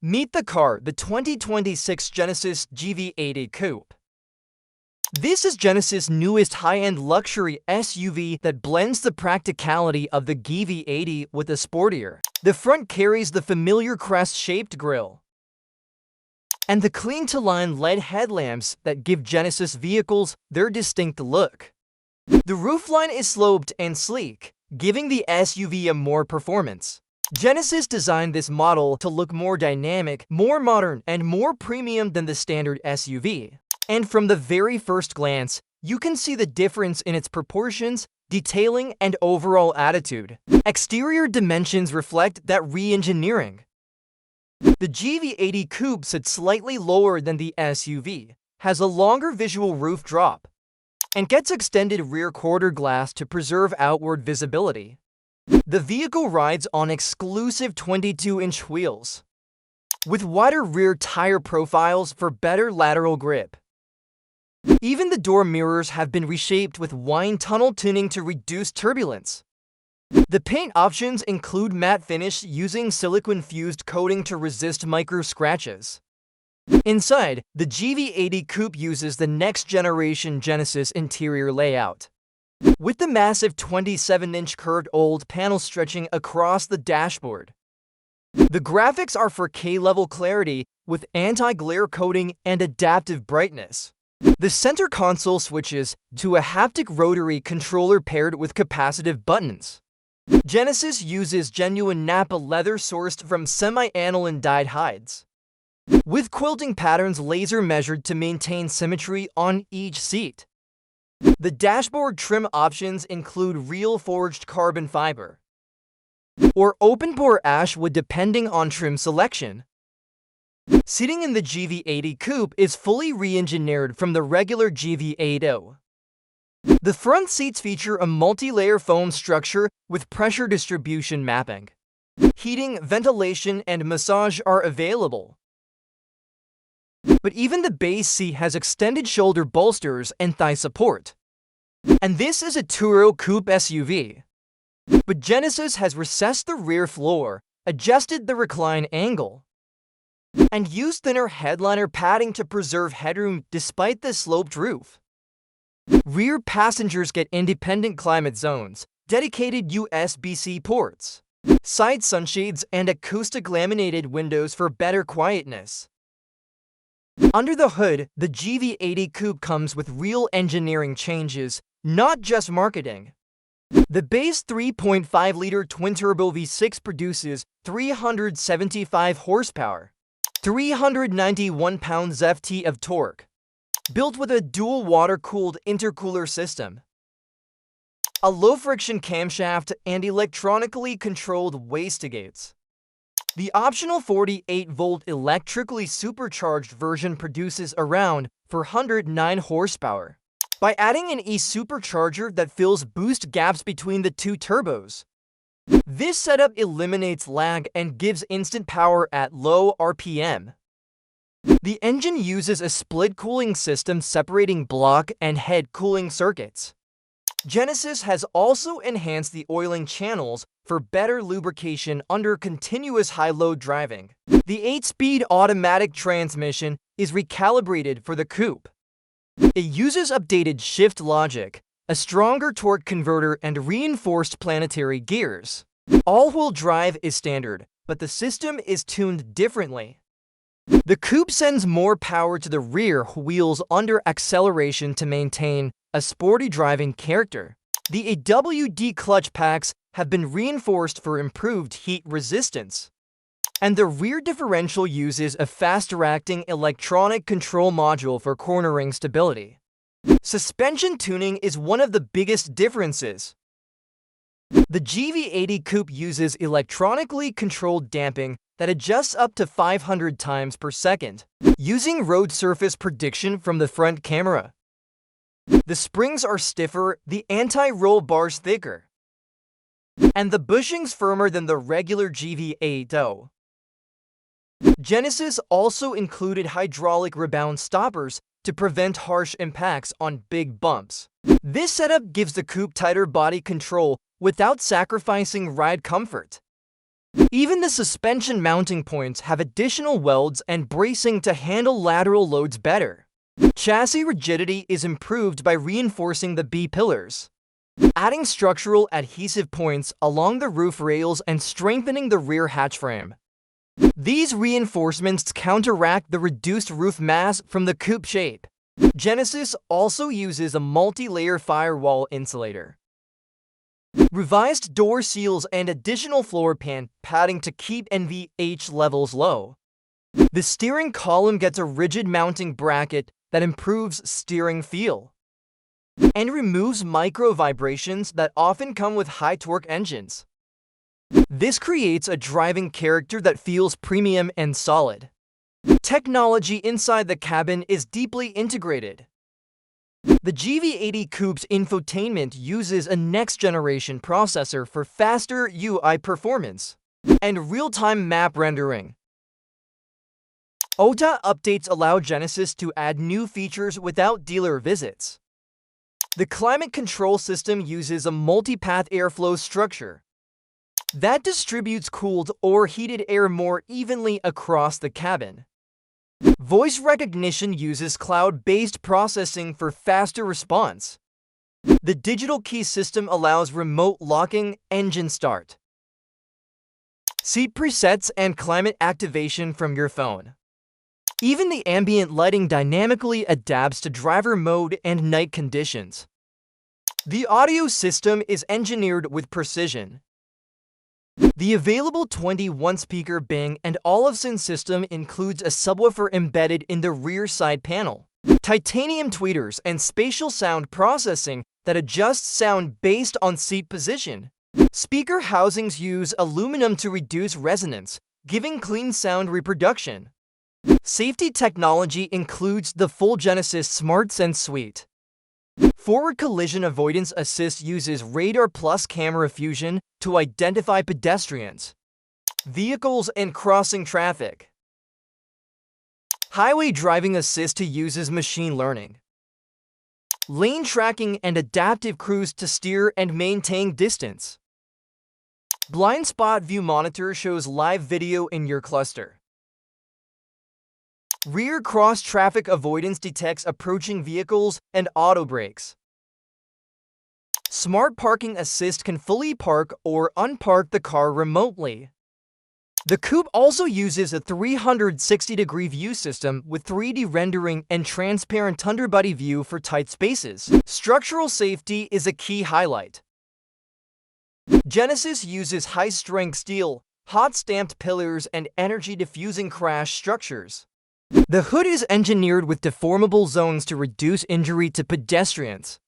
Meet the car, the 2026 Genesis GV80 Coupe. This is Genesis' newest high-end luxury SUV that blends the practicality of the GV80 with the sportier. The front carries the familiar crest-shaped grille and the clean-to-line LED headlamps that give Genesis vehicles their distinct look. The roofline is sloped and sleek, giving the SUV a more performance. Genesis designed this model to look more dynamic, more modern, and more premium than the standard SUV. And from the very first glance, you can see the difference in its proportions, detailing, and overall attitude. Exterior dimensions reflect that re-engineering. The GV80 Coupe sits slightly lower than the SUV, has a longer visual roof drop, and gets extended rear quarter glass to preserve outward visibility. The vehicle rides on exclusive 22-inch wheels, with wider rear tire profiles for better lateral grip. Even the door mirrors have been reshaped with wind tunnel tuning to reduce turbulence. The paint options include matte finish using silicone-fused coating to resist micro scratches. Inside, the GV80 Coupe uses the next-generation Genesis interior layout, with the massive 27-inch curved OLED panel stretching across the dashboard. The graphics are 4K-level clarity with anti-glare coating and adaptive brightness. The center console switches to a haptic rotary controller paired with capacitive buttons. Genesis uses genuine Nappa leather sourced from semi-aniline dyed hides, with quilting patterns laser measured to maintain symmetry on each seat. The dashboard trim options include real forged carbon fiber or open-pore ash wood depending on trim selection. Seating in the GV80 Coupe is fully re-engineered from the regular GV80. The front seats feature a multi-layer foam structure with pressure distribution mapping. Heating, ventilation, and massage are available. But even the base seat has extended shoulder bolsters and thigh support. And this is a two-row coupe SUV. But Genesis has recessed the rear floor, adjusted the recline angle, and used thinner headliner padding to preserve headroom despite the sloped roof. Rear passengers get independent climate zones, dedicated USB-C ports, side sunshades, and acoustic laminated windows for better quietness. Under the hood, the GV80 Coupe comes with real engineering changes, not just marketing. The base 3.5-liter twin-turbo V6 produces 375 horsepower, 391 pounds-ft of torque, built with a dual water-cooled intercooler system, a low-friction camshaft, and electronically controlled wastegates. The optional 48-volt electrically supercharged version produces around 409 horsepower. By adding an e-supercharger that fills boost gaps between the two turbos, this setup eliminates lag and gives instant power at low RPM. The engine uses a split cooling system separating block and head cooling circuits. Genesis has also enhanced the oiling channels for better lubrication under continuous high-load driving. The 8-speed automatic transmission is recalibrated for the coupe. It uses updated shift logic, a stronger torque converter, and reinforced planetary gears. All-wheel drive is standard, but the system is tuned differently. The coupe sends more power to the rear wheels under acceleration to maintain a sporty driving character. The AWD clutch packs have been reinforced for improved heat resistance, and the rear differential uses a faster-acting electronic control module for cornering stability. Suspension tuning is one of the biggest differences. The GV80 Coupe uses electronically controlled damping that adjusts up to 500 times per second, using road surface prediction from the front camera. The springs are stiffer, the anti-roll bars thicker, and the bushings firmer than the regular GV80. Genesis also included hydraulic rebound stoppers to prevent harsh impacts on big bumps. This setup gives the coupe tighter body control without sacrificing ride comfort. Even the suspension mounting points have additional welds and bracing to handle lateral loads better. Chassis rigidity is improved by reinforcing the B-pillars, adding structural adhesive points along the roof rails and strengthening the rear hatch frame. These reinforcements counteract the reduced roof mass from the coupe shape. Genesis also uses a multi-layer firewall insulator, revised door seals, and additional floor pan padding to keep NVH levels low. The steering column gets a rigid mounting bracket that improves steering feel and removes micro vibrations that often come with high-torque engines. This creates a driving character that feels premium and solid. Technology inside the cabin is deeply integrated. The GV80 Coupe's infotainment uses a next-generation processor for faster UI performance and real-time map rendering. OTA updates allow Genesis to add new features without dealer visits. The climate control system uses a multi-path airflow structure that distributes cooled or heated air more evenly across the cabin. Voice recognition uses cloud-based processing for faster response. The digital key system allows remote locking, engine start, seat presets, and climate activation from your phone. Even the ambient lighting dynamically adapts to driver mode and night conditions. The audio system is engineered with precision. The available 21-speaker Bang & Olufsen system includes a subwoofer embedded in the rear side panel, titanium tweeters, and spatial sound processing that adjusts sound based on seat position. Speaker housings use aluminum to reduce resonance, giving clean sound reproduction. Safety technology includes the full Genesis SmartSense suite. Forward collision avoidance assist uses radar plus camera fusion to identify pedestrians, vehicles, and crossing traffic. Highway driving assist uses machine learning, lane tracking, and adaptive cruise to steer and maintain distance. Blind spot view monitor shows live video in your cluster. Rear cross-traffic avoidance detects approaching vehicles and auto brakes. Smart parking assist can fully park or unpark the car remotely. The coupe also uses a 360-degree view system with 3D rendering and transparent underbody view for tight spaces. Structural safety is a key highlight. Genesis uses high-strength steel, hot-stamped pillars, and energy-diffusing crash structures. The hood is engineered with deformable zones to reduce injury to pedestrians.